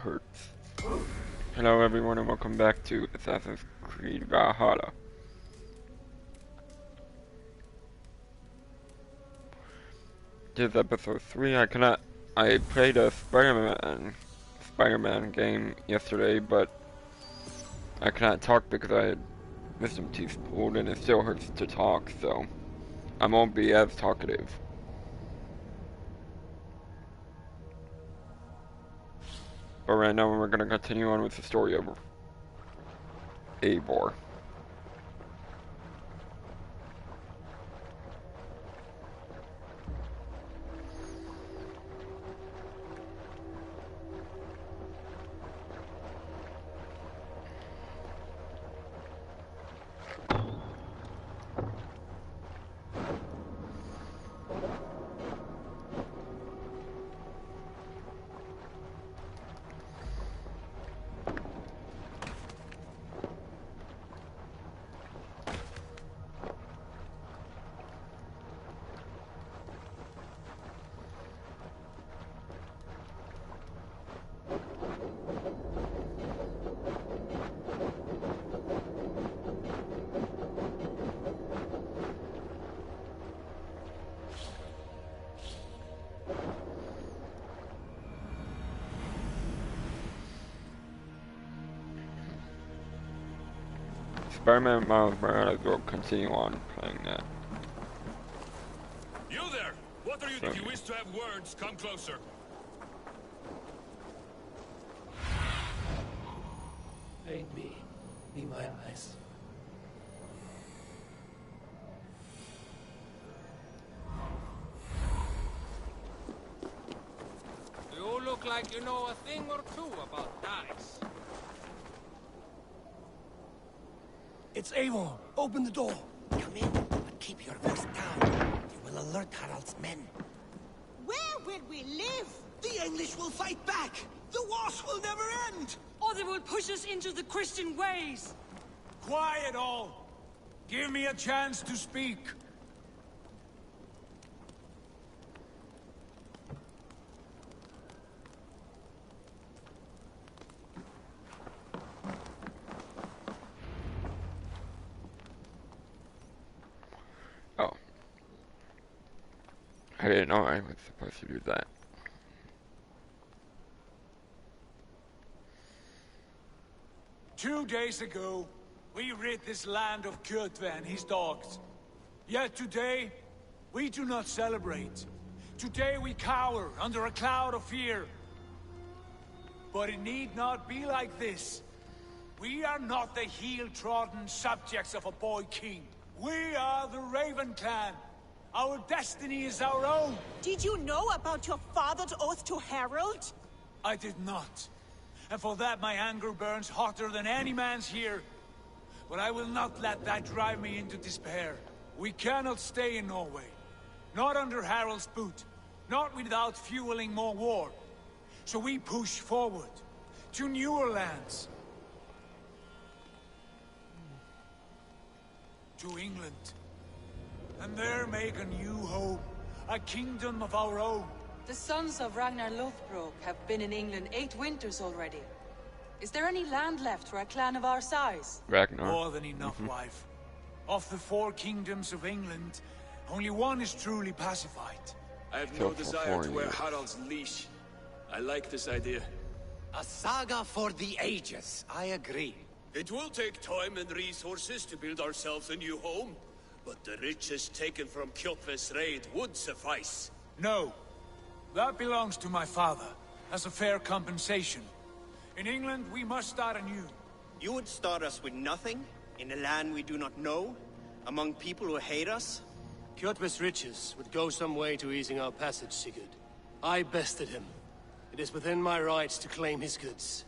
hurts. Hello everyone and welcome back to Assassin's Creed Valhalla. This is episode 3. I played a Spider-Man game yesterday, but I cannot talk because I had wisdom teeth pulled and it still hurts to talk, so I won't be as talkative. But right now we're going to continue on with the story of Eivor. Spider-Man Miles Morales will continue on playing that. You there! What are you? If you wish to have words, come closer. Aid me. Be my eyes. You look like you know a thing or two about dice. It's Eivor. Open the door. Come in, but keep your voice down. You will alert Harald's men. Where will we live? The English will fight back! The wars will never end! Or they will push us into the Christian ways! Quiet all! Give me a chance to speak. Oh. I didn't know I was supposed to do that. Two days ago, we rid this land of Kjotve and his dogs. Yet today, we do not celebrate. Today we cower under a cloud of fear. But it need not be like this. We are not the heel-trodden subjects of a boy king. We are the Raven clan. Our destiny is our own. Did you know about your father's oath to Harald? I did not. And for that my anger burns hotter than any man's here. But I will not let that drive me into despair. We cannot stay in Norway. Not under Harald's boot. Not without fueling more war. So we push forward. To newer lands. To England. And there make a new home. A kingdom of our own. The sons of Ragnar Lothbrok have been in England 8 winters already. Is there any land left for a clan of our size? Ragnar. More than enough, wife. Of the 4 kingdoms of England, only one is truly pacified. I have no desire to wear Harald's leash. I like this idea. A saga for the ages, I agree. It will take time and resources to build ourselves a new home, but the riches taken from Kjotve's raid would suffice. No. That belongs to my father, as a fair compensation. In England, we must start anew. You would start us with nothing? In a land we do not know? Among people who hate us? Kjotve's riches would go some way to easing our passage, Sigurd. I bested him. It is within my rights to claim his goods.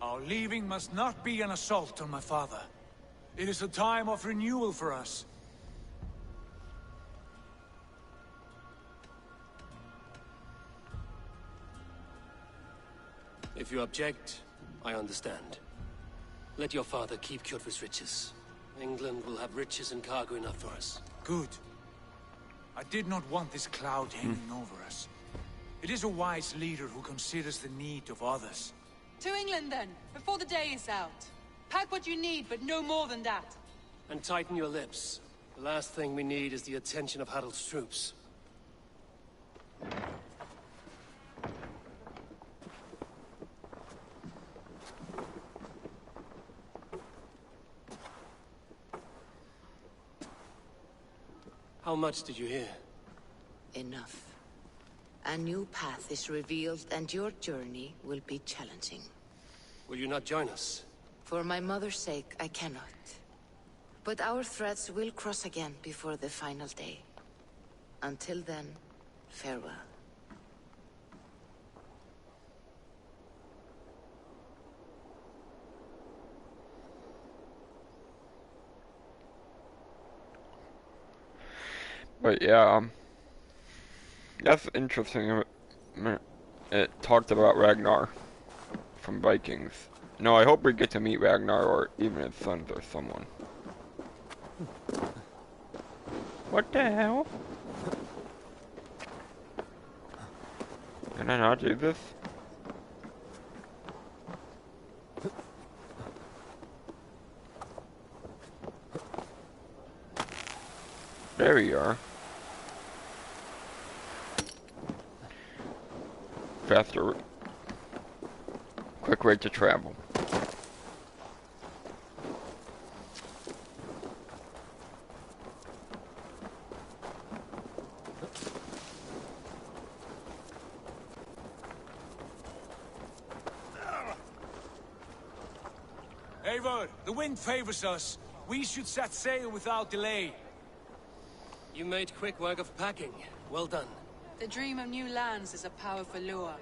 Our leaving must not be an assault on my father. It is a time of renewal for us. If you object, I understand. Let your father keep Kjotve's riches. England will have riches and cargo enough for us. Good. I did not want this cloud hanging over us. It is a wise leader who considers the need of others. To England, then, before the day is out. Pack what you need, but no more than that. And tighten your lips. The last thing we need is the attention of Harold's troops. How much did you hear? Enough. A new path is revealed, and your journey will be challenging. Will you not join us? For my mother's sake, I cannot. But our threads will cross again before the final day. Until then, farewell. But yeah, that's interesting. It talked about Ragnar from Vikings. No, I hope we get to meet Ragnar or even his sons or someone. What the hell? Can I not do this? There we are. Faster. Quick way to travel. Eivor, the wind favors us. We should set sail without delay. You made quick work of packing. Well done. The dream of new lands is a powerful lure.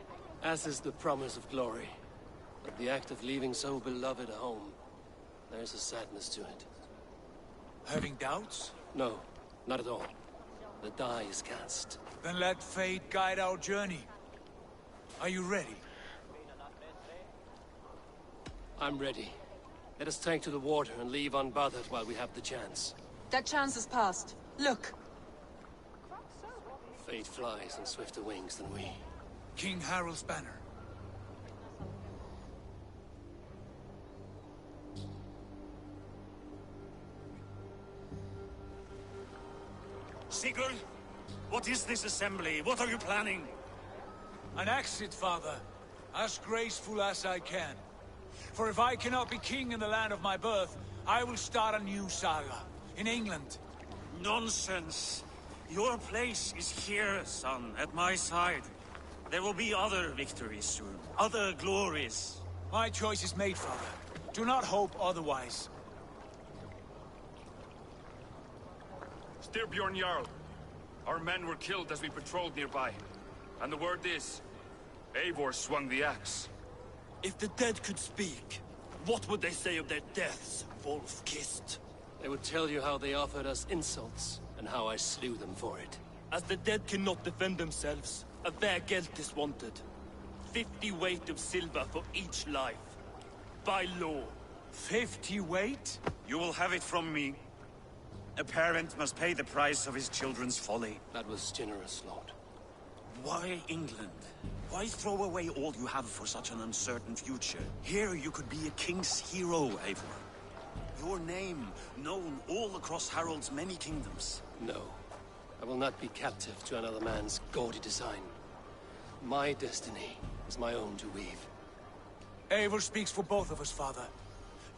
As is the promise of glory. But the act of leaving so beloved a home, there's a sadness to it. Having doubts? No, not at all. The die is cast. Then let fate guide our journey. Are you ready? I'm ready. Let us take to the water and leave unbothered while we have the chance. That chance has passed. Look! Fate flies on swifter wings than we. King Harald's banner. Sigurd, what is this assembly? What are you planning? An exit, father. As graceful as I can. For if I cannot be king in the land of my birth, I will start a new saga. In England. Nonsense. Your place is here, son, at my side. There will be other victories soon. Other glories. My choice is made, father. Do not hope otherwise. Styrbjorn Jarl. Our men were killed as we patrolled nearby. And the word is, Eivor swung the axe. If the dead could speak, what would they say of their deaths, wolf-kissed? They would tell you how they offered us insults, and how I slew them for it. As the dead cannot defend themselves, a vergelt is wanted. 50 weight of silver for each life. By law. 50 weight? You will have it from me. A parent must pay the price of his children's folly. That was generous, Lord. Why England? Why throw away all you have for such an uncertain future? Here you could be a king's hero, Eivor. Your name known all across Harald's many kingdoms. No. I will not be captive to another man's gaudy design. My destiny is my own to weave. Eivor speaks for both of us, father.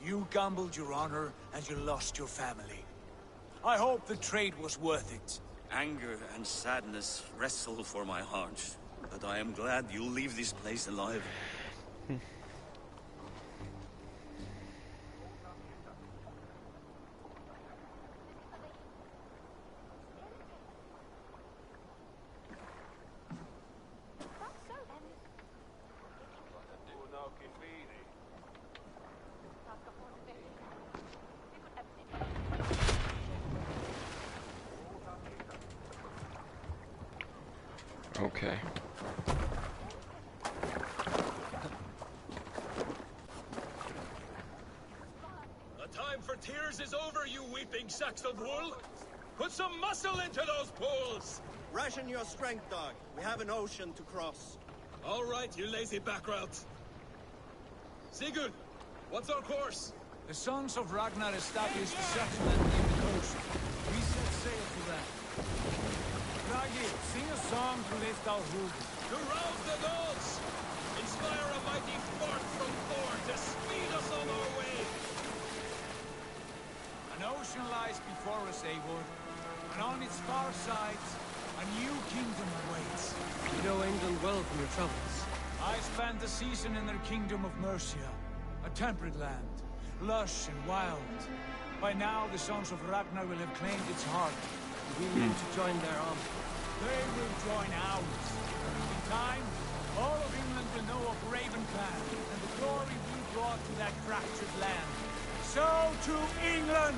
You gambled your honor, and you lost your family. I hope the trade was worth it. Anger and sadness wrestle for my heart. But I am glad you'll leave this place alive. Okay. The time for tears is over, you weeping sacks of wool! Put some muscle into those pools! Ration your strength, dog. We have an ocean to cross. All right, you lazy backrout. Sigurd, what's our course? The sons of Ragnar established a settlement near the coast. We set sail to that. Ragi, sing a song to lift our hooves. To rouse the gods! Inspire a mighty fart from Thor to speed us on our way! An ocean lies before us, Eivor, and on its far sides, a new kingdom awaits. You know England well from your travels. I spent a season in their kingdom of Mercia, a temperate land, lush and wild. By now, the sons of Ragnar will have claimed its heart. We need to join their army. They will join ours. In time, all of England will know of Raven Clan and the glory we brought to that fractured land. So to England,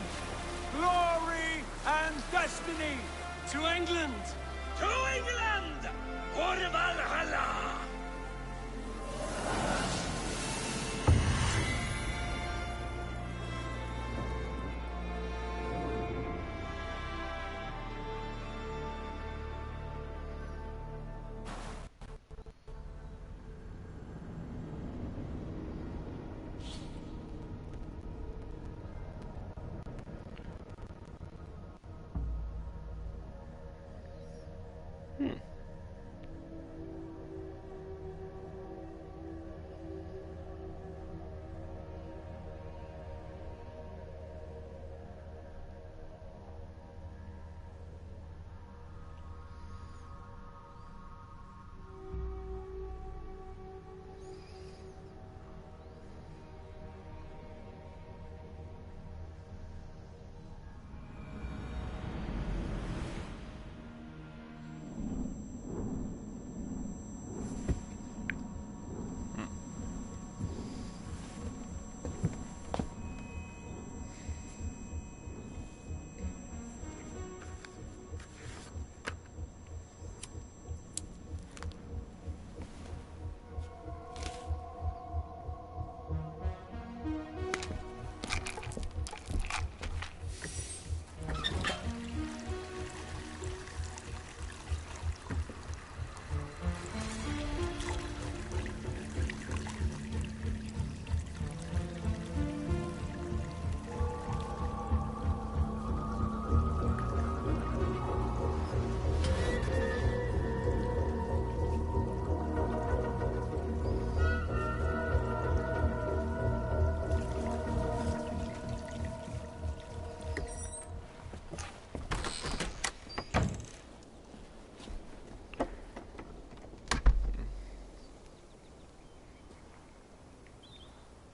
glory and destiny! To England! To England! For Valhalla!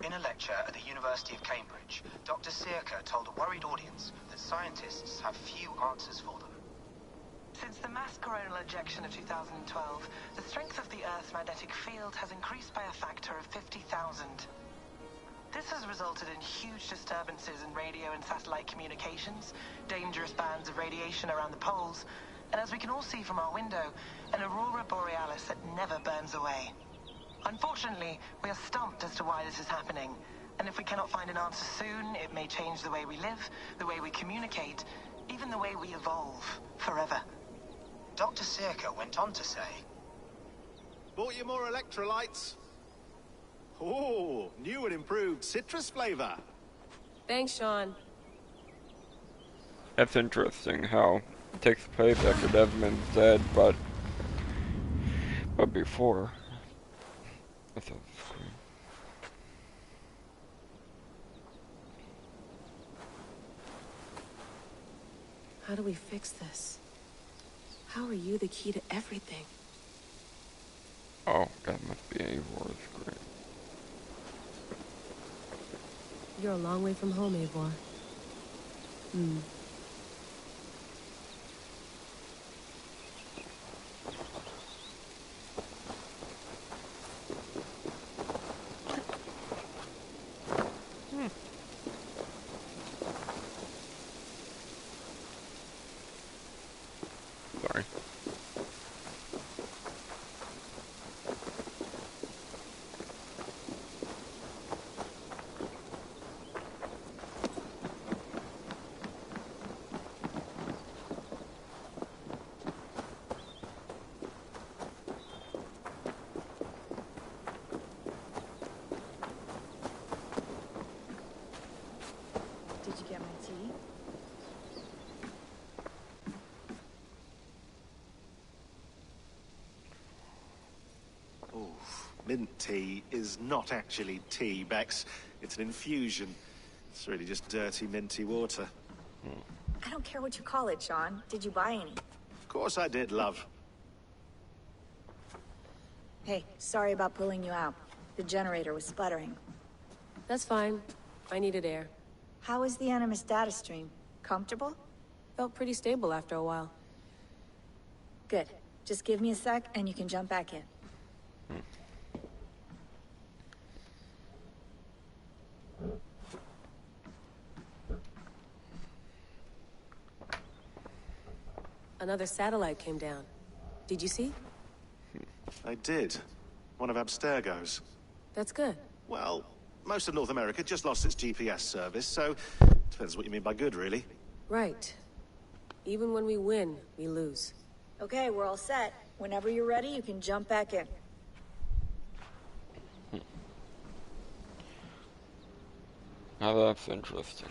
In a lecture at the University of Cambridge, Dr. Sirka told a worried audience that scientists have few answers for them. Since the mass coronal ejection of 2012, the strength of the Earth's magnetic field has increased by a factor of 50,000. This has resulted in huge disturbances in radio and satellite communications, dangerous bands of radiation around the poles, and as we can all see from our window, an aurora borealis that never burns away. Unfortunately, we are stumped as to why this is happening, and if we cannot find an answer soon, it may change the way we live, the way we communicate, even the way we evolve, forever. Dr. Sirka went on to say, "Bought you more electrolytes? Oh, new and improved citrus flavor." Thanks, Sean. That's interesting how it takes place after Desmond's dead, but before. That's on the screen. How do we fix this? How are you the key to everything? Oh, that must be Eivor's screen. You're a long way from home, Eivor. Sorry. Mint tea is not actually tea, Bex. It's an infusion. It's really just dirty, minty water. I don't care what you call it, Sean. Did you buy any? Of course I did, love. Hey, sorry about pulling you out. The generator was sputtering. That's fine. I needed air. How was the Animus data stream? Comfortable? Felt pretty stable after a while. Good. Just give me a sec and you can jump back in. Another satellite came down. Did you see? I did. One of Abstergo's. That's good. Well, most of North America just lost its GPS service, so depends what you mean by good, really. Right. Even when we win, we lose. Okay, we're all set. Whenever you're ready, you can jump back in. Now that's interesting.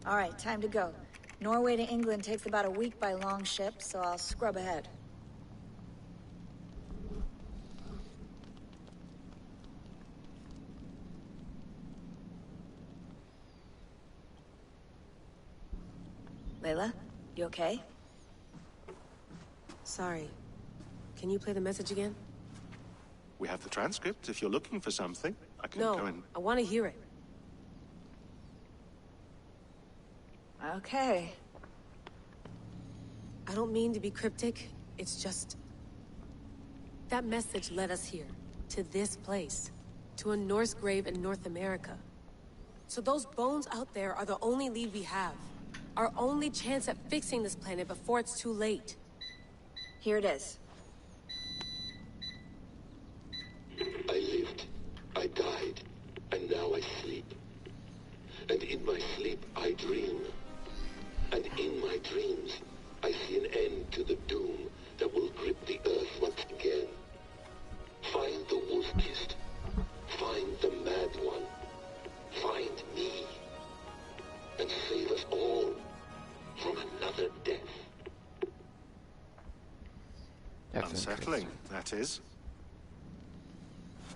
All right, time to go. Norway to England takes about a week by long ship, so I'll scrub ahead. Layla, you okay? Sorry. Can you play the message again? We have the transcript if you're looking for something. I can No, go and... I want to hear it. Okay. I don't mean to be cryptic. It's just... that message led us here. To this place. To a Norse grave in North America. So those bones out there are the only lead we have. Our only chance at fixing this planet before it's too late. Here it is. I lived, I died, and now I sleep. And in my sleep I dream. And in my dreams, I see an end to the doom that will grip the Earth once again. Find the wolf-kissed. Find the mad one. Find me. And save us all from another death. That's unsettling, that is.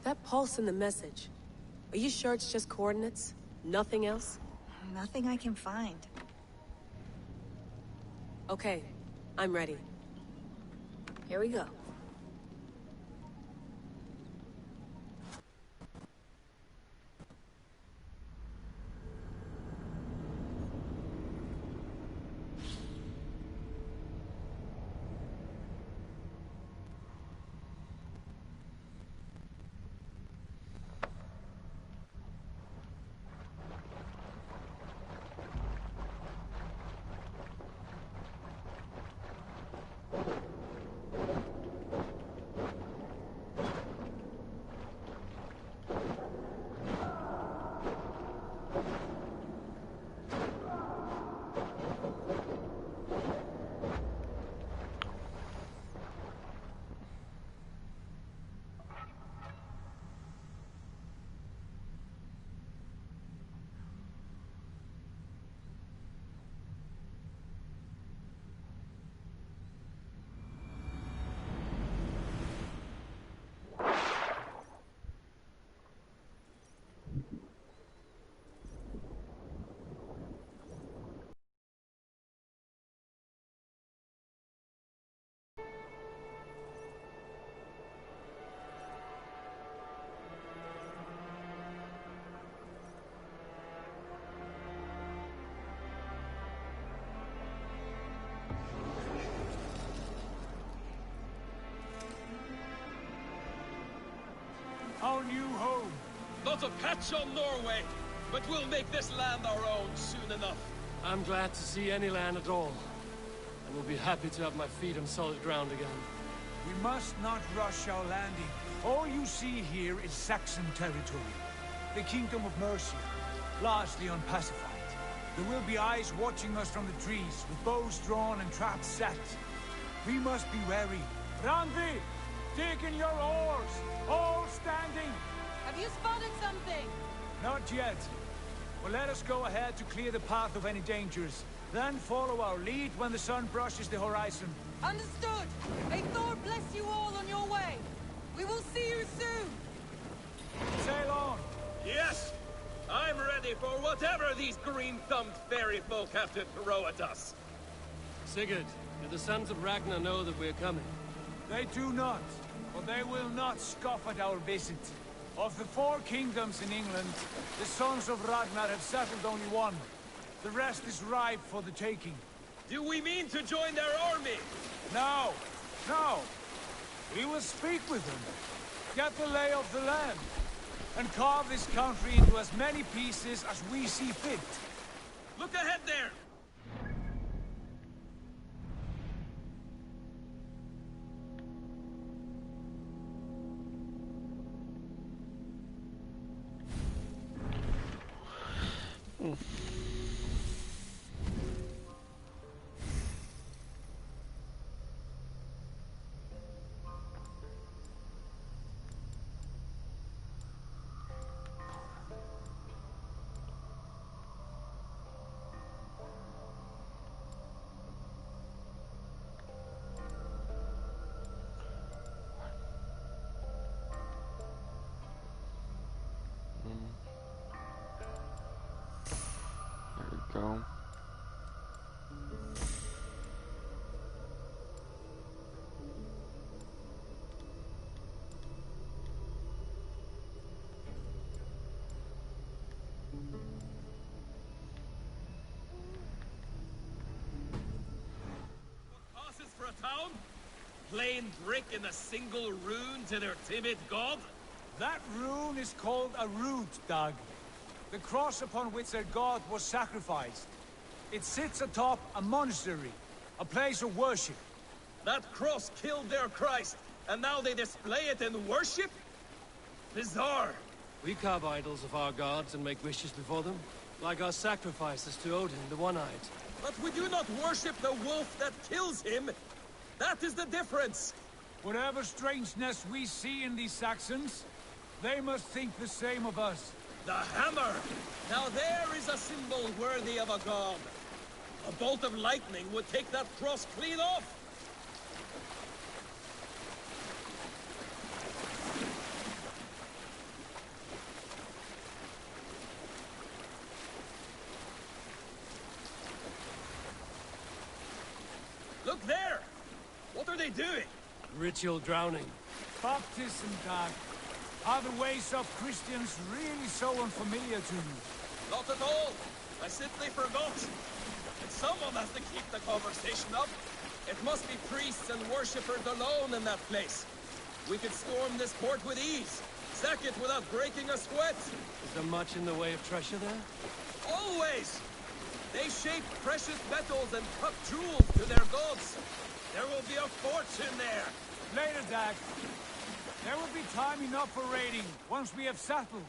That pulse in the message. Are you sure it's just coordinates? Nothing else? Nothing I can find. Okay, I'm ready. Here we go. Our new home. Not a patch on Norway, but we'll make this land our own soon enough. I'm glad to see any land at all. And will be happy to have my feet on solid ground again. We must not rush our landing. All you see here is Saxon territory. The Kingdom of Mercia, largely unpacified. There will be eyes watching us from the trees, with bows drawn and traps set. We must be wary. Randvi, take in your oars, all standing. Have you spotted something! Not yet. Well, let us go ahead to clear the path of any dangers. Then follow our lead when the sun brushes the horizon. Understood! May Thor bless you all on your way! We will see you soon! Sail on! Yes! I'm ready for whatever these green-thumbed fairy folk have to throw at us. Sigurd, do the sons of Ragnar know that we're coming? They do not, but they will not scoff at our visit. Of the 4 kingdoms in England, the sons of Ragnar have settled only one. The rest is ripe for the taking. Do we mean to join their army? No, no. We will speak with them, get the lay of the land, and carve this country into as many pieces as we see fit. Look ahead there! Go. What passes for a town? Plain brick in a single rune to their timid god? That rune is called a root, Doug. The cross upon which their god was sacrificed. It sits atop a monastery, a place of worship. That cross killed their Christ, and now they display it in worship? Bizarre. We carve idols of our gods and make wishes before them, like our sacrifices to Odin, the One-Eyed. But we do not worship the wolf that kills him. That is the difference. Whatever strangeness we see in these Saxons, they must think the same of us. The hammer! Now there is a symbol worthy of a god. A bolt of lightning would take that cross clean off. Look there! What are they doing? Ritual drowning. Baptism, Doug. Are the ways of Christians really so unfamiliar to you? Not at all. I simply forgot. And someone has to keep the conversation up. It must be priests and worshippers alone in that place. We could storm this port with ease. Sack it without breaking a sweat. Is there much in the way of treasure there? Always! They shape precious metals and cut jewels to their gods. There will be a fortune there. Later, Dag. There will be time enough for raiding, once we have settled.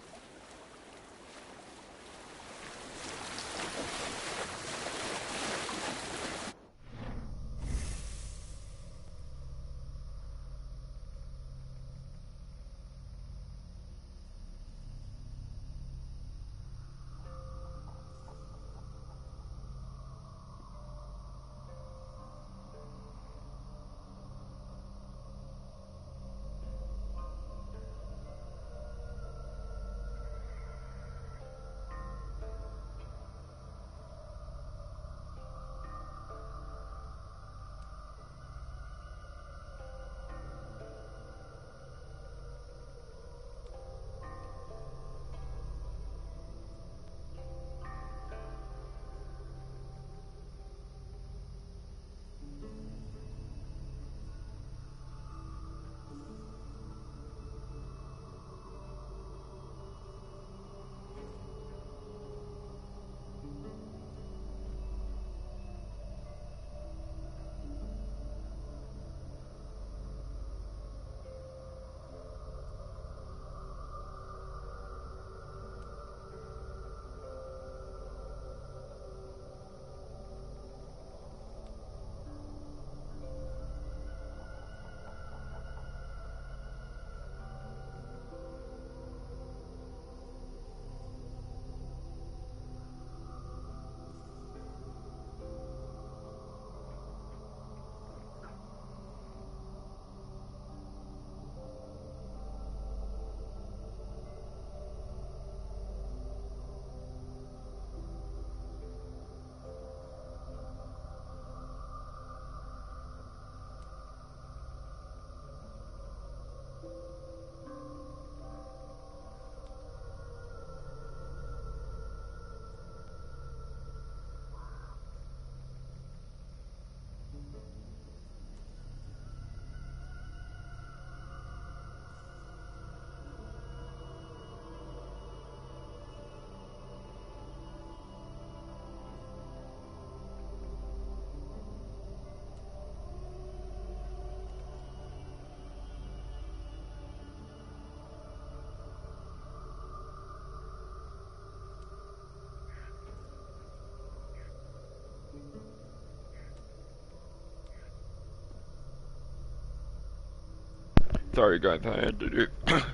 Sorry guys, I had to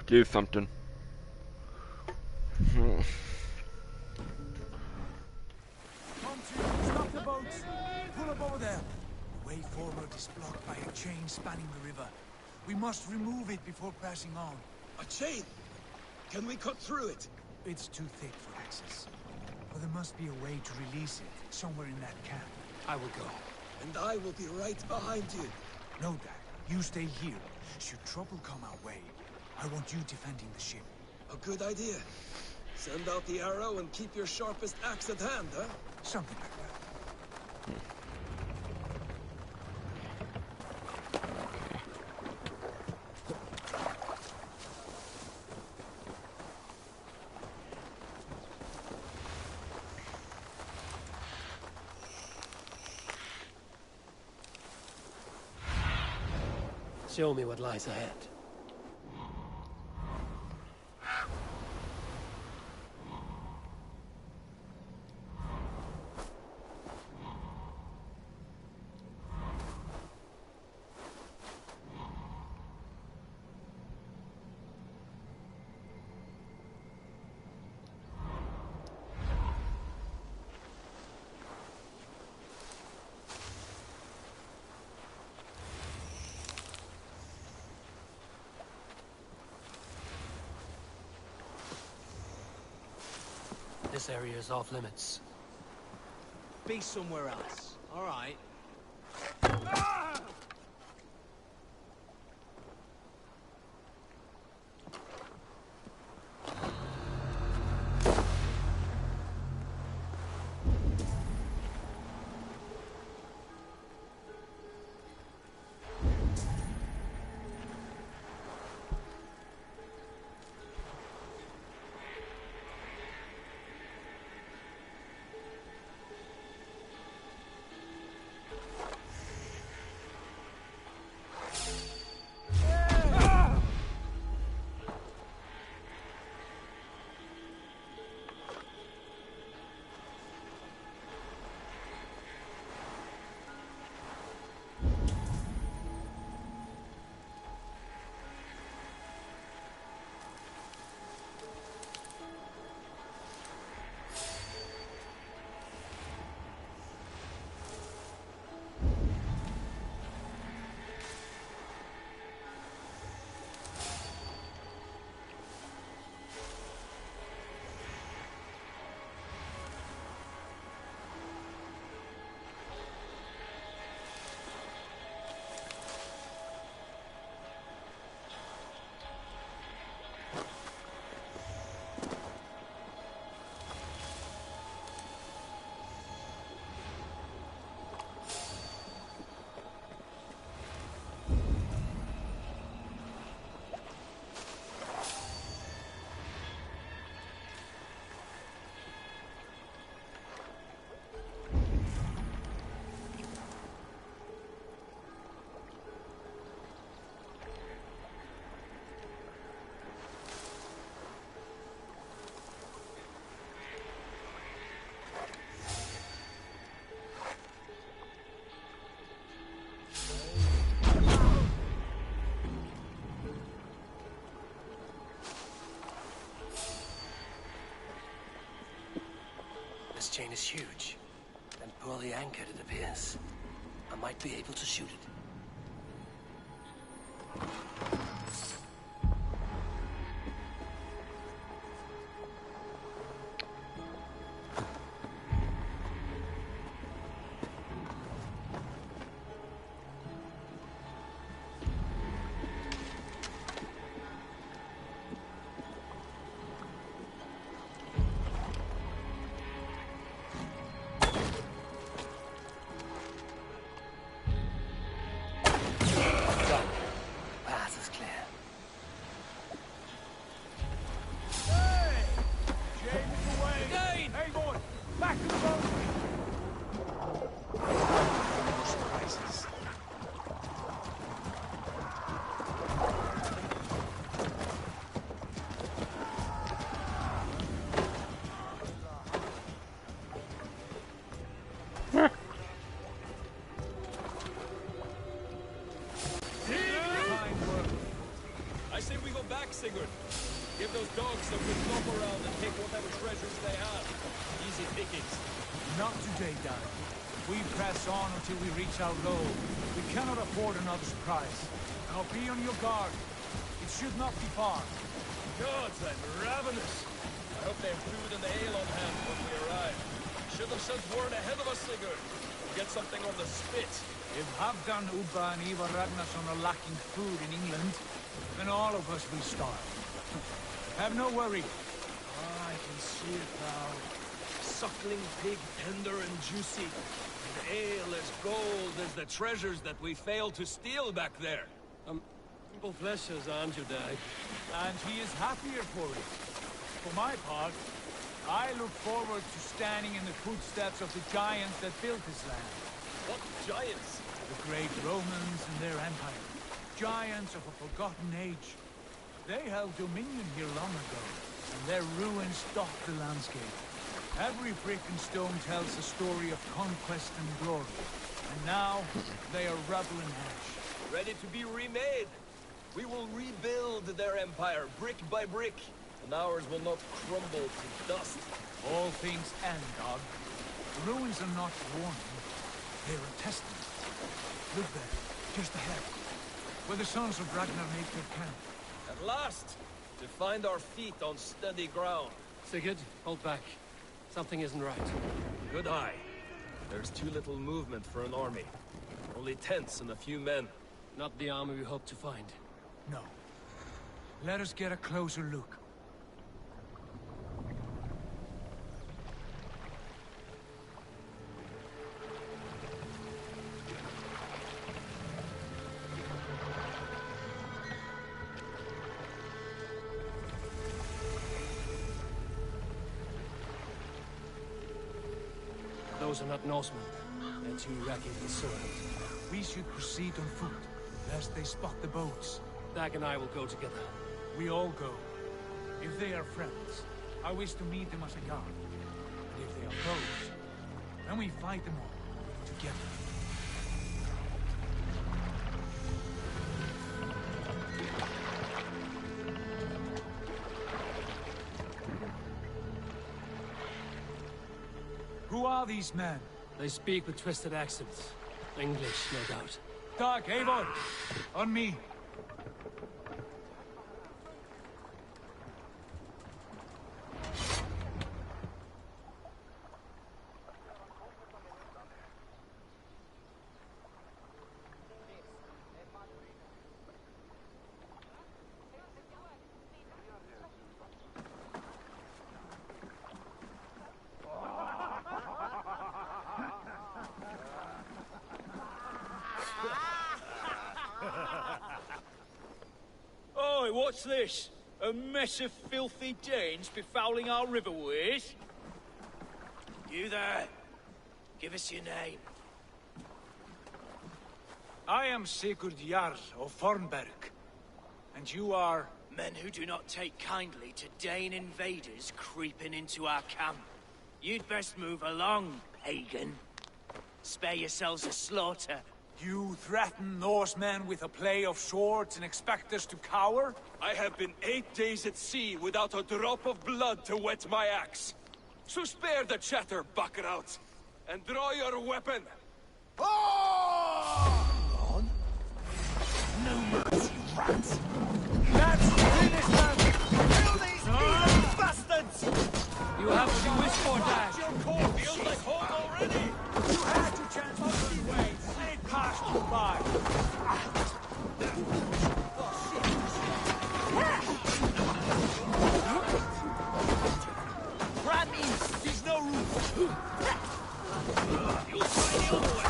do something. Stop the boats! Pull up over there! The way forward is blocked by a chain spanning the river. We must remove it before passing on. A chain? Can we cut through it? It's too thick for access. But there must be a way to release it, somewhere in that camp. I will go. And I will be right behind you. No, Dad. You stay here. Should trouble come our way, I want you defending the ship. A good idea. Send out the arrow and keep your sharpest axe at hand, huh? Something like that. Show me what lies ahead. This area is off limits. Be somewhere else. All right. This chain is huge, and poorly anchored, it appears. I might be able to shoot it. Sigurd. Give those dogs some good stomp around and take whatever treasures they have. Easy pickings. Not today, Dad. We press on until we reach our goal. We cannot afford another surprise. Now be on your guard. It should not be far. Gods, I'm ravenous. I hope they have food and ale on hand when we arrive. Should have sent word ahead of us, Sigurd. Get something on the spit. If Halfdan, Ubba, and Ivar Ragnarsson are lacking food in England, then all of us will starve. Have no worry. Ah, I can see it now. Suckling pig, tender and juicy. And ale as gold as the treasures that we failed to steal back there. Simple pleasures, aren't you, Dag? And he is happier for it. For my part, I look forward to standing in the footsteps of the giants that built this land. What giants? The great Romans and their empire. Giants of a forgotten age. They held dominion here long ago, and their ruins dot the landscape. Every brick and stone tells a story of conquest and glory. And now, they are rubble and ash. Ready to be remade. We will rebuild their empire, brick by brick. And ours will not crumble to dust. All things end, Dog. The ruins are not warning. They're a testament. Look there, just ahead. Where the sons of Ragnar make their camp. At last! To find our feet on steady ground. Sigurd, hold back. Something isn't right. Good eye. There's too little movement for an army. Only tents and a few men. Not the army we hope to find. No. Let us get a closer look. Those are not Norsemen. They're too raggedly soiled. We should proceed on foot, lest they spot the boats. Dag and I will go together. We all go. If they are friends, I wish to meet them as a guard. And if they are foes, then we fight them all, together. Who are these men? They speak with twisted accents. English, no doubt. Dag, Eivor! On me! Oi, what's this? A mess of filthy Danes befouling our riverways? You there. Give us your name. I am Sigurd Jarl of Fornberg. And you are... Men who do not take kindly to Dane invaders creeping into our camp. You'd best move along, pagan. Spare yourselves a slaughter. You threaten Norsemen with a play of swords and expect us to cower? I have been 8 days at sea without a drop of blood to wet my axe. So spare the chatter, buckerouts, and draw your weapon. Oh! No mercy, rats! Let's finish them! Kill these heathen bastards! You have what you wish for, Dag. Your core feels like home already! You had your chance anyway! It passed you by! Grab me! There's no room! You'll try the other way!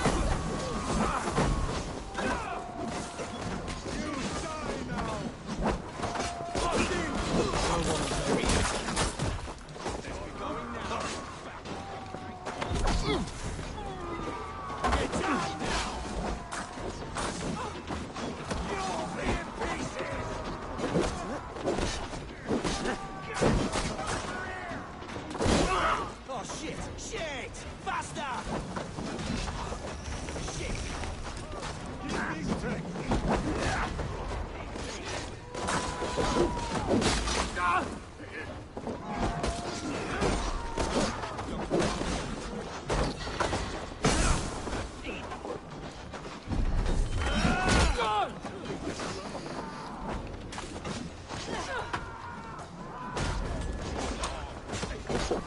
Have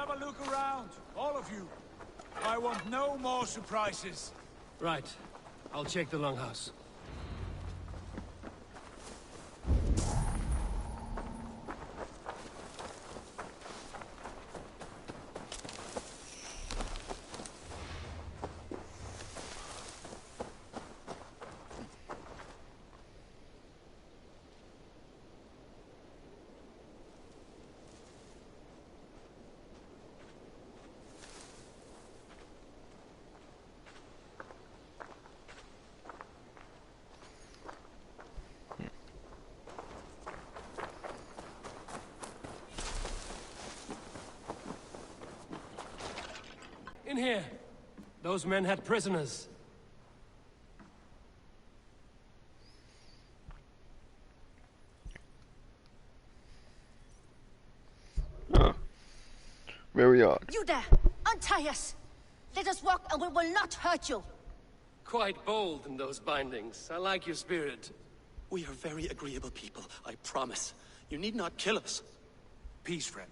a look around, all of you. I want no more surprises. Right. I'll check the longhouse. In here. Those men had prisoners. Very odd. You there! Untie us! Let us walk and we will not hurt you! Quite bold in those bindings. I like your spirit. We are very agreeable people, I promise. You need not kill us. Peace, friend.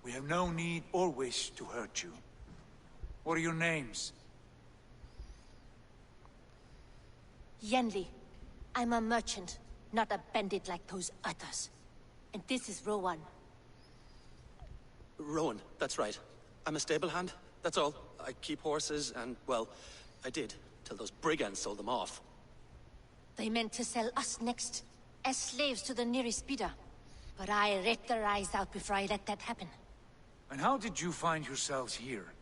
We have no need or wish to hurt you. What are your names? Yenli. I'm a merchant, not a bandit like those others. And this is Rowan. Rowan, that's right. I'm a stable hand, that's all. I keep horses and, well, I did, till those brigands sold them off. They meant to sell us next, as slaves to the nearest bidder. But I ripped their eyes out before I let that happen. And how did you find yourselves here?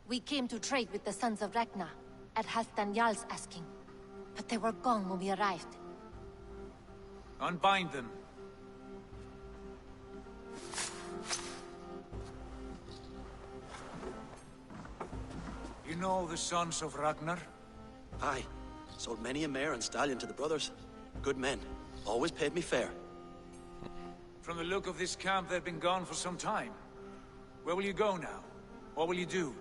We came to trade with the Sons of Ragnar, at Halfdan Jarl's asking. But they were gone when we arrived. Unbind them. You know the Sons of Ragnar? Aye. Sold many a mare and stallion to the brothers. Good men. Always paid me fair. From the look of this camp, they've been gone for some time. Where will you go now? What will you do?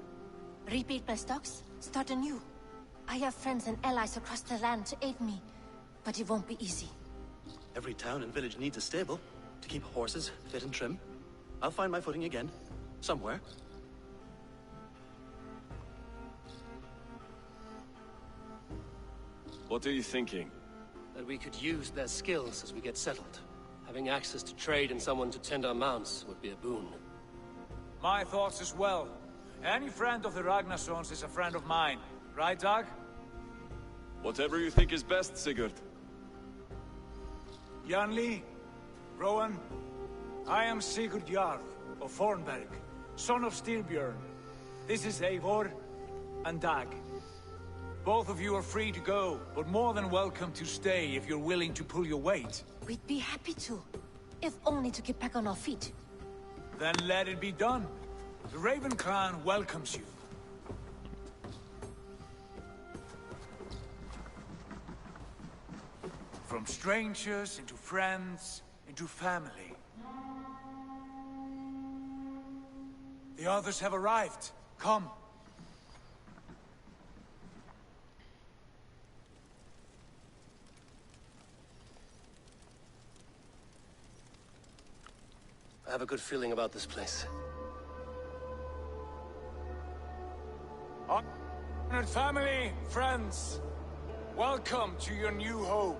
Rebuild my stocks? Start anew. I have friends and allies across the land to aid me, but it won't be easy. Every town and village needs a stable to keep horses fit and trim. I'll find my footing again. Somewhere. What are you thinking? That we could use their skills as we get settled. Having access to trade and someone to tend our mounts would be a boon. My thoughts as well. Any friend of the Ragnarsons is a friend of mine. Right, Dag? Whatever you think is best, Sigurd. Janli, Rowan, I am Sigurd Jarl of Fornberg, son of Styrbjörn. This is Eivor and Dag. Both of you are free to go, but more than welcome to stay if you're willing to pull your weight. We'd be happy to, if only to get back on our feet. Then let it be done. The Raven clan welcomes you. From strangers into friends, into family. The others have arrived. Come. I have a good feeling about this place. Honored family, friends, welcome to your new home.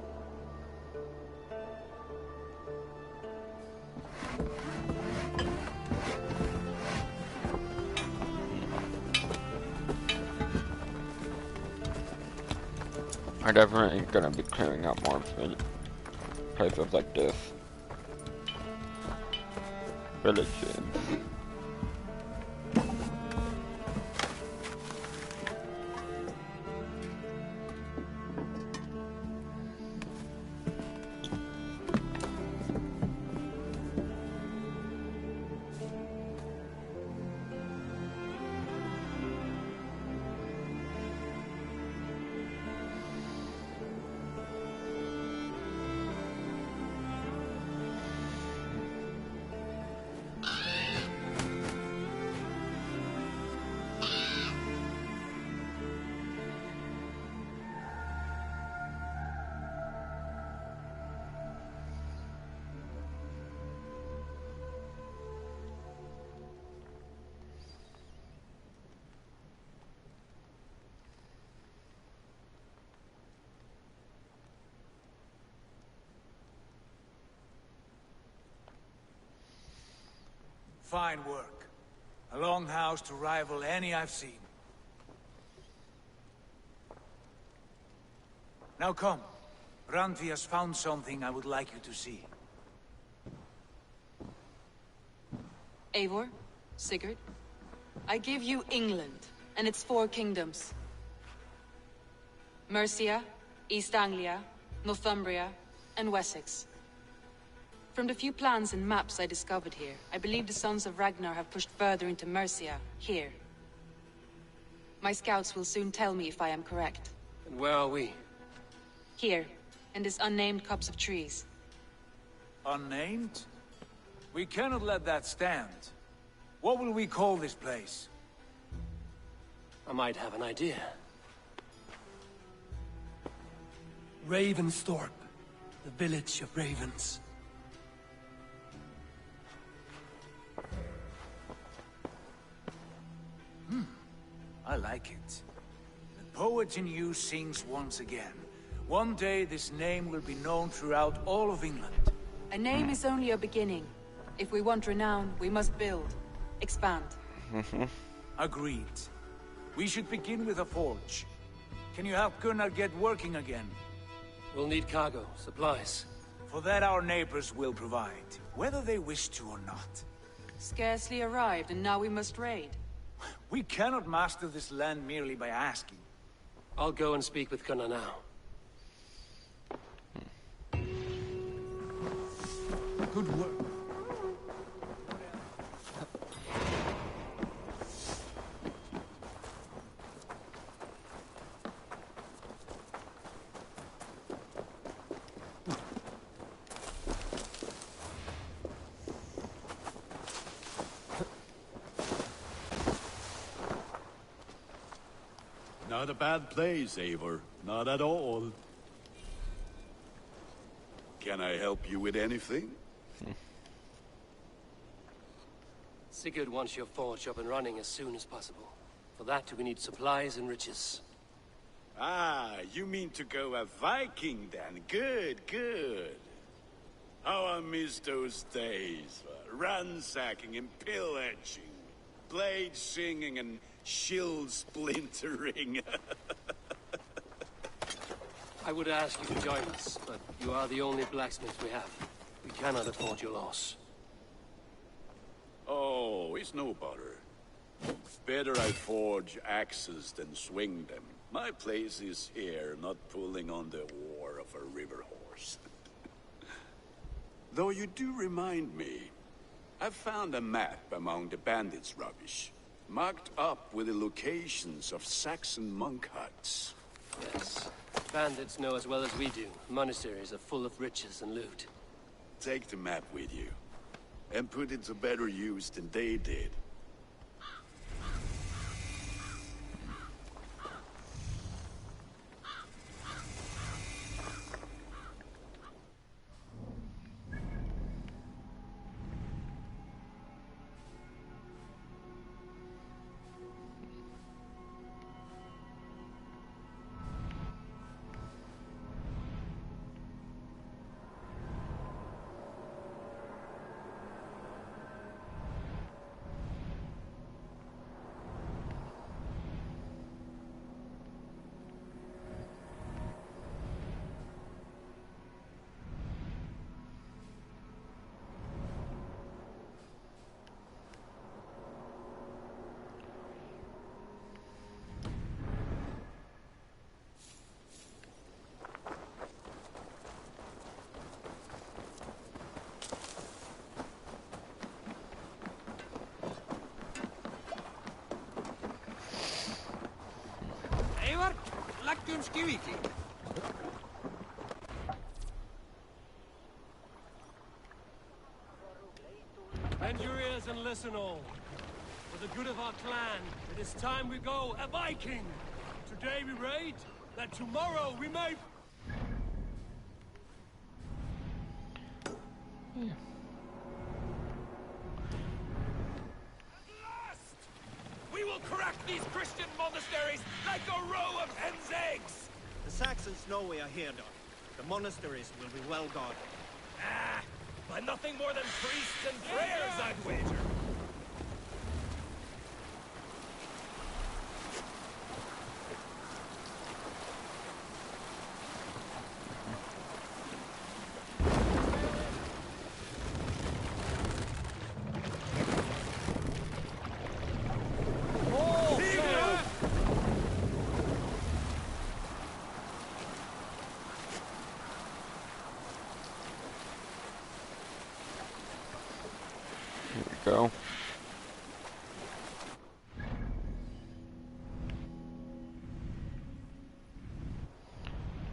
I definitely ain't gonna be clearing up more places like this. Villages. Fine work. A longhouse to rival any I've seen. Now come. Randvi has found something I would like you to see. Eivor, Sigurd, I give you England and its 4 kingdoms. Mercia, East Anglia, Northumbria, and Wessex. From the few plans and maps I discovered here, I believe the Sons of Ragnar have pushed further into Mercia, here. My scouts will soon tell me if I am correct. And where are we? Here, in this unnamed copse of trees. Unnamed? We cannot let that stand. What will we call this place? I might have an idea. Ravensthorpe, the village of ravens. I like it. The poet in you sings once again. One day this name will be known throughout all of England. A name is only a beginning. If we want renown, we must build. Expand. Agreed. We should begin with a forge. Can you help Gunnar get working again? We'll need cargo, supplies. For that our neighbors will provide, whether they wish to or not. Scarcely arrived, and now we must raid. We cannot master this land merely by asking. I'll go and speak with Gunnar now. Good work. Not a bad place, Eivor. Not at all. Can I help you with anything? Sigurd wants your forge up and running as soon as possible. For that, we need supplies and riches. Ah, you mean to go a Viking then? Good, good. How I miss those days. Ransacking and pillaging. Blade singing and shield splintering. I would ask you to join us, but you are the only blacksmith we have. We cannot afford your loss. Oh, it's no bother. Better I forge axes than swing them. My place is here, not pulling on the war of a river horse. Though you do remind me, I found a map among the bandits' rubbish, marked up with the locations of Saxon monk huts. Yes. Bandits know as well as we do. Monasteries are full of riches and loot. Take the map with you, and put it to better use than they did. Eivor, leggjum skilvíki. Bend your ears and listen all. For the good of our clan, it is time we go a Viking. Today we raid, that tomorrow we may... We will crack these Christian monasteries like a row of hen's eggs! The Saxons know we are here, Doc. The monasteries will be well guarded. Ah, by nothing more than priests and prayers, I'd wager. go.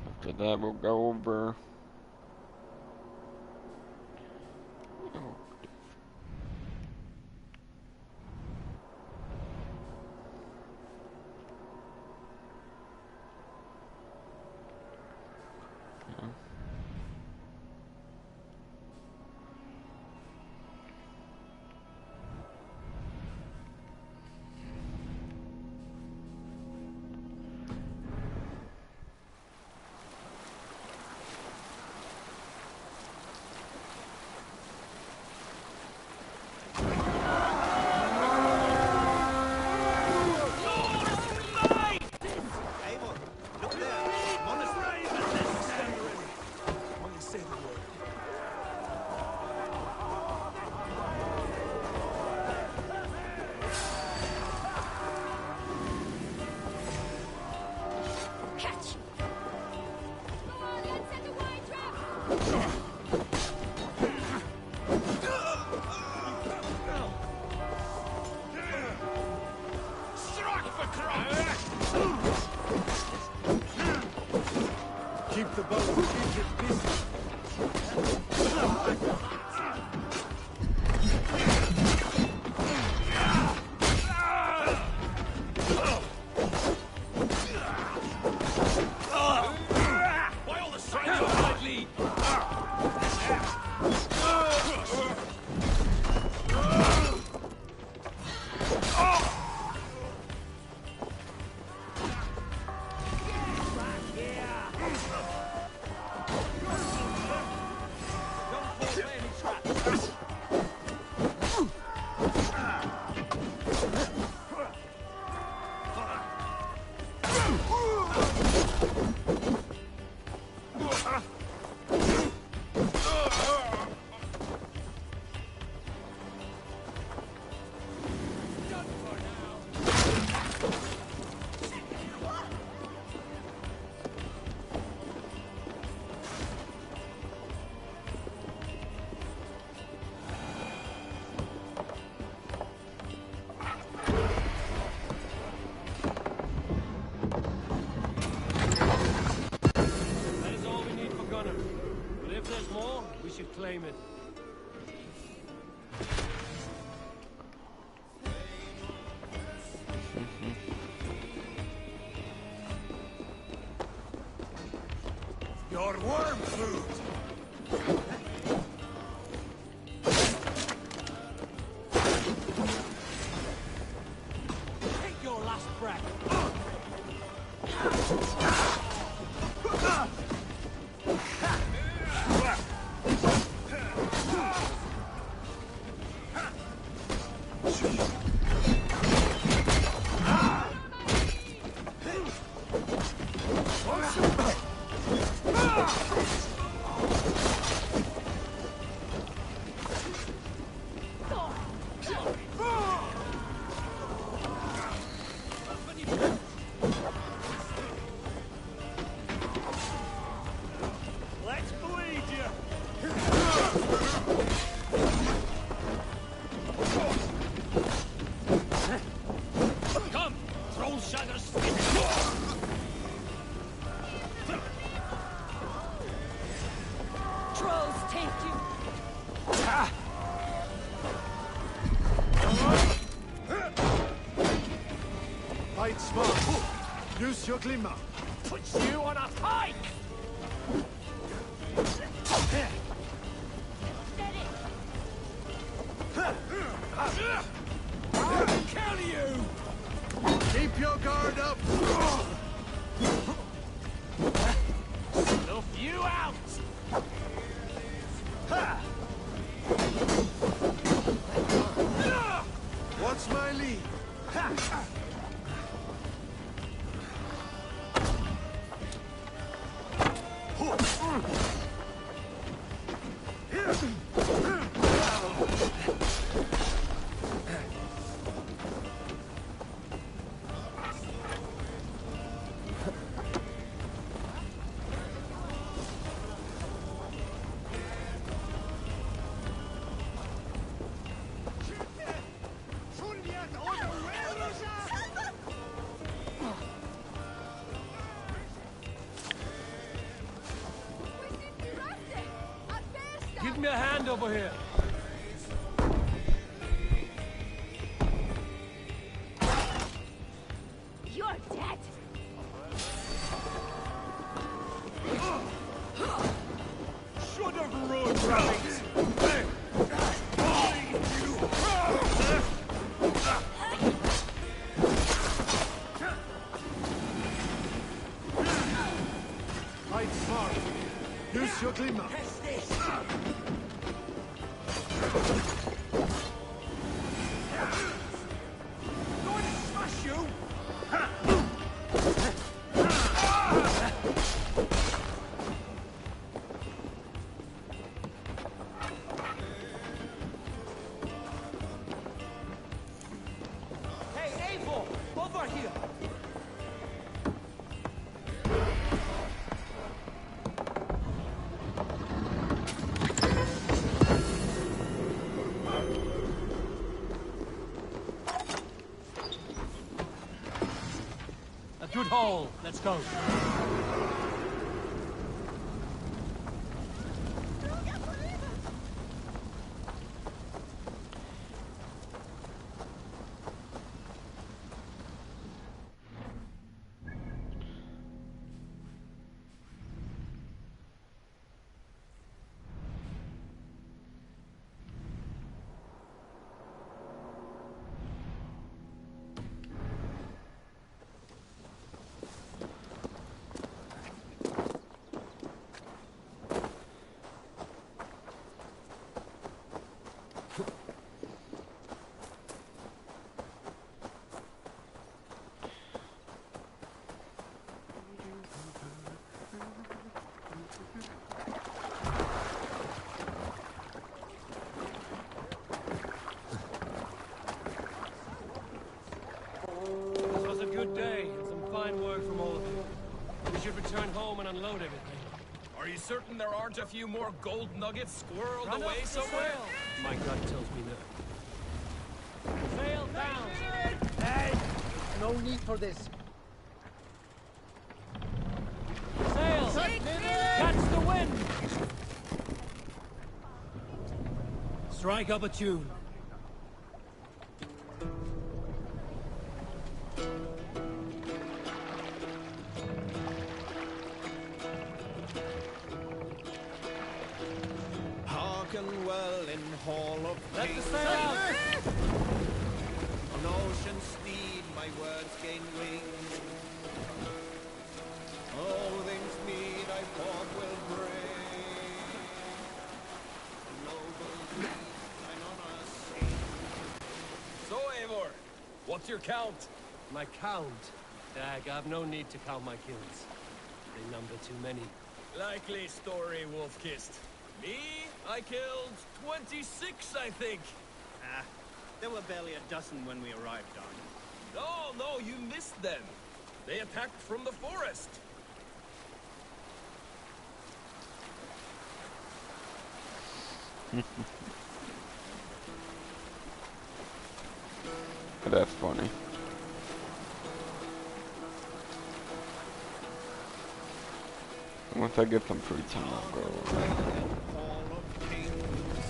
After that, we'll go over. Keep the boat, keep it busy. Why all the signs of blood lead? We should claim it. Your worm food! Take your last breath. Let's bleed you! Come, troll shaggers. Trolls take you. Fight smart. Use your glimmer. Put you on a pike. I'll kill you! Keep your guard up! Snuff you out. What's my lead? Give me a hand over here. You're dead. Should have run, rabbits. Fight smart. Use your glimmer. Going to smash you! Hey, Eivor! Over here! A good haul. Let's go. This was a good day, and some fine work from all of you. We should return home and unload everything. Are you certain there aren't a few more gold nuggets squirreled Run away up the somewhere? sail. My gut tells me no. Sail down! Hey! No need for this. Sail! Catch the wind! Strike up a tune. Hearken well in Hall of Let the Kings. sail out! On ocean steed my words gain wings. All things meet I forth will bring. Noble deeds thine honor sing. So, Eivor, what's your count? My count? Dag, I've no need to count my kills. They number too many. Likely story, Wolf-Kissed. Me? I killed 26, I think. Ah, there were barely a dozen when we arrived, Darn. No, you missed them. They attacked from the forest. That's funny. Once I get some free time, I'll go. Hall of Kings.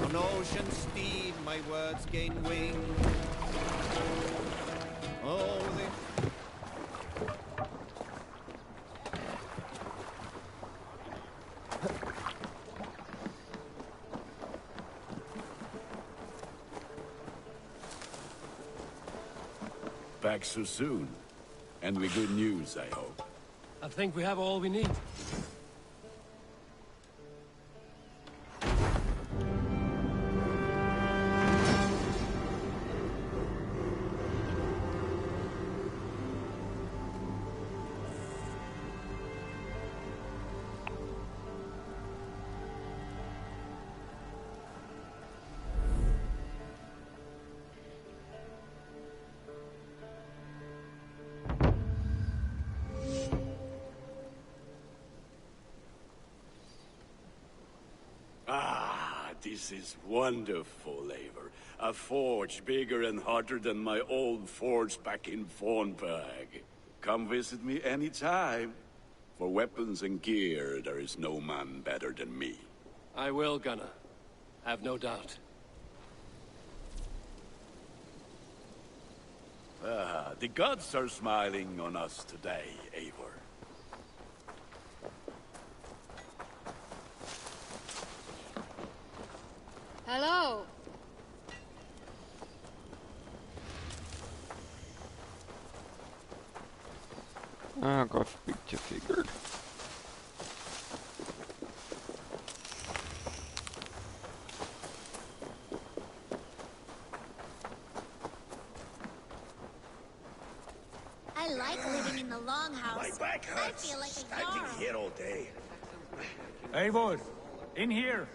On ocean steed my words gain wings. Oh, the Back so soon. And with good news, I hope. I think we have all we need. This is wonderful, Eivor. A forge bigger and hotter than my old forge back in Fornburg. Come visit me anytime. For weapons and gear, there is no man better than me. I will, Gunnar. Have no doubt. The gods are smiling on us today, Eivor. Hello. I'll go speak to Sigurd. I like living in the longhouse. My back hurts. I feel like a Standing jarl. here all day. Eivor, in here.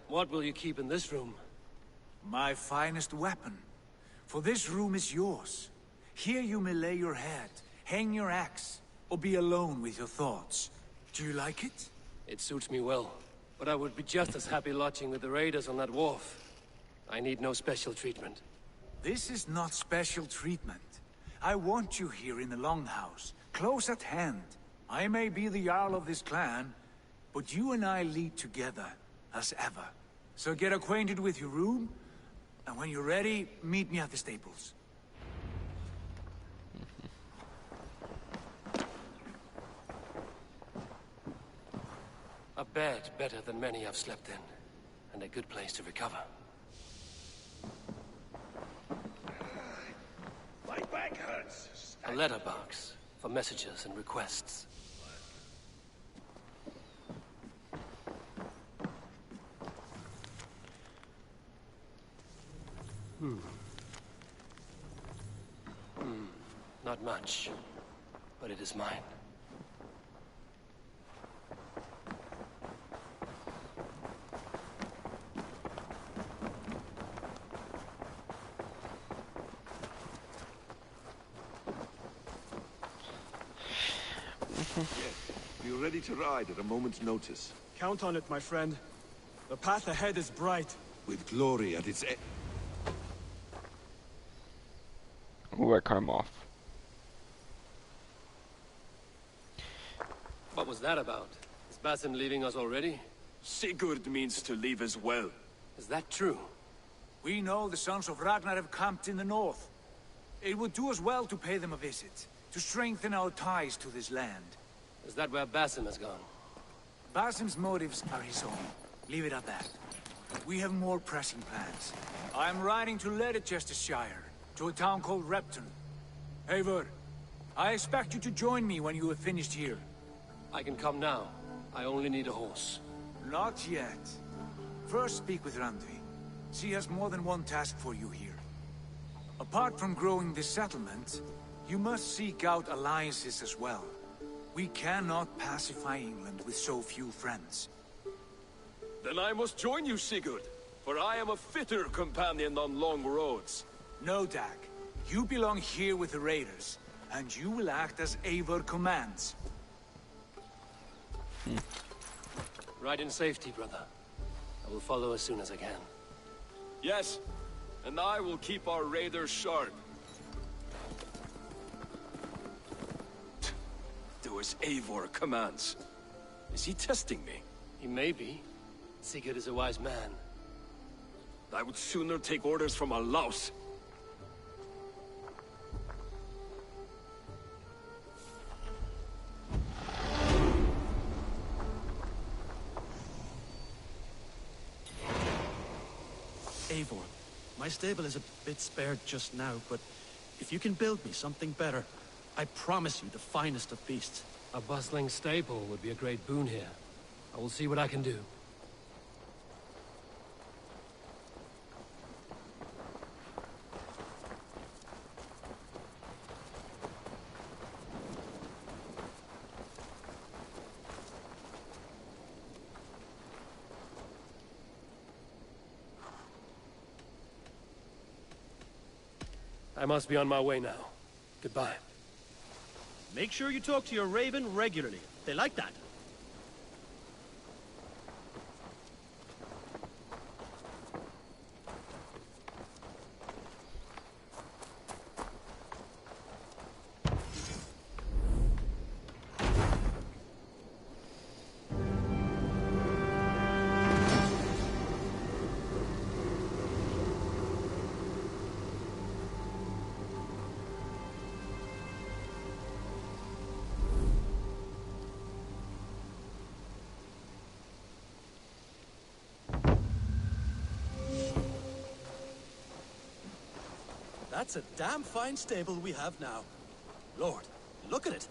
What will you keep in this room? My finest weapon. For this room is yours. Here you may lay your head, hang your axe, or be alone with your thoughts. Do you like it? It suits me well, but I would be just as happy lodging with the raiders on that wharf. I need no special treatment. This is not special treatment. I want you here in the Longhouse, close at hand. I may be the Jarl of this clan, but you and I lead together, as ever. So get acquainted with your room, and when you're ready, meet me at the stables. A bed better than many I've slept in, and a good place to recover. My back hurts. A letterbox for messages and requests. Not much, but it is mine. We're ready to ride at a moment's notice. Count on it, my friend. The path ahead is bright. With glory at its end. Ooh, I cut him off. What was that about? Is Basim leaving us already? Sigurd means to leave as well. Is that true? We know the sons of Ragnar have camped in the north. It would do us well to pay them a visit, to strengthen our ties to this land. Is that where Basim has gone? Basim's motives are his own. Leave it at that. We have more pressing plans. I'm riding to Leicestershire, to a town called Repton. Eivor, I expect you to join me when you have finished here. I can come now. I only need a horse. Not yet. First speak with Randvi. She has more than one task for you here. Apart from growing this settlement, you must seek out alliances as well. We cannot pacify England with so few friends. Then I must join you, Sigurd, for I am a fitter companion on long roads. No, Dag. You belong here with the raiders, and you will act as Eivor commands. Ride in safety, brother. I will follow as soon as I can. Yes, and I will keep our raiders sharp. Do as Eivor commands. Is he testing me? He may be. Sigurd is a wise man. I would sooner take orders from a louse. Eivor, my stable is a bit spared just now, but if you can build me something better, I promise you the finest of beasts. A bustling stable would be a great boon here. I will see what I can do. I must be on my way now. Goodbye. Make sure you talk to your raven regularly. They like that. That's a damn fine stable we have now. Lord, look at it.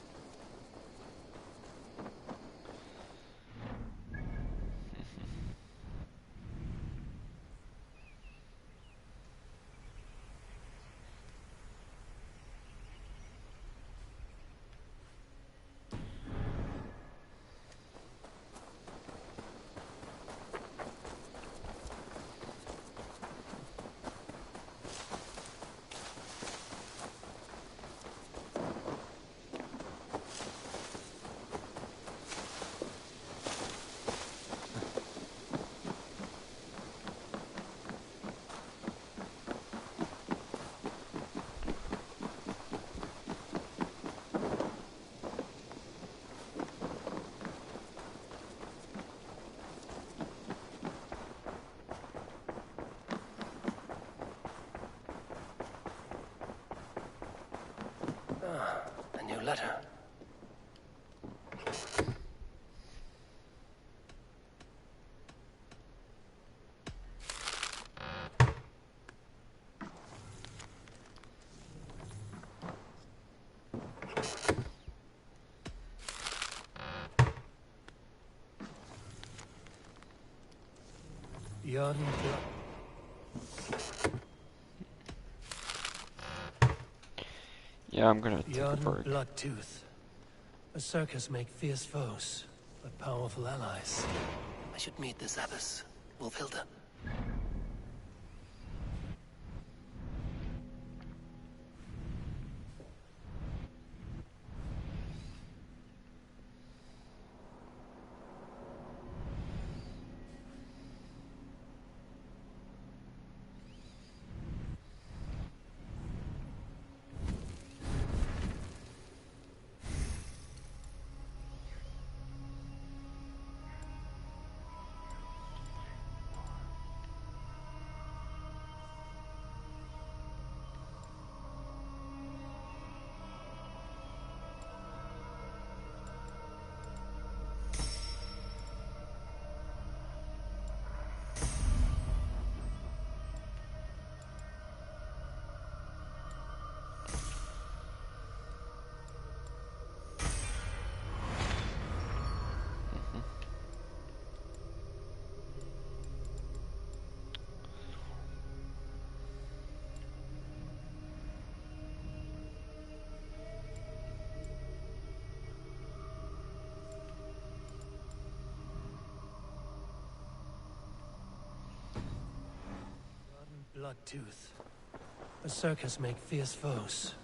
A new letter. Yeah, I'm gonna take a Young break. Bloodtooth. Berserkers make fierce foes, but powerful allies. I should meet this abbess, Wolfhilda. Bloodtooth. Berserkers make fierce foes,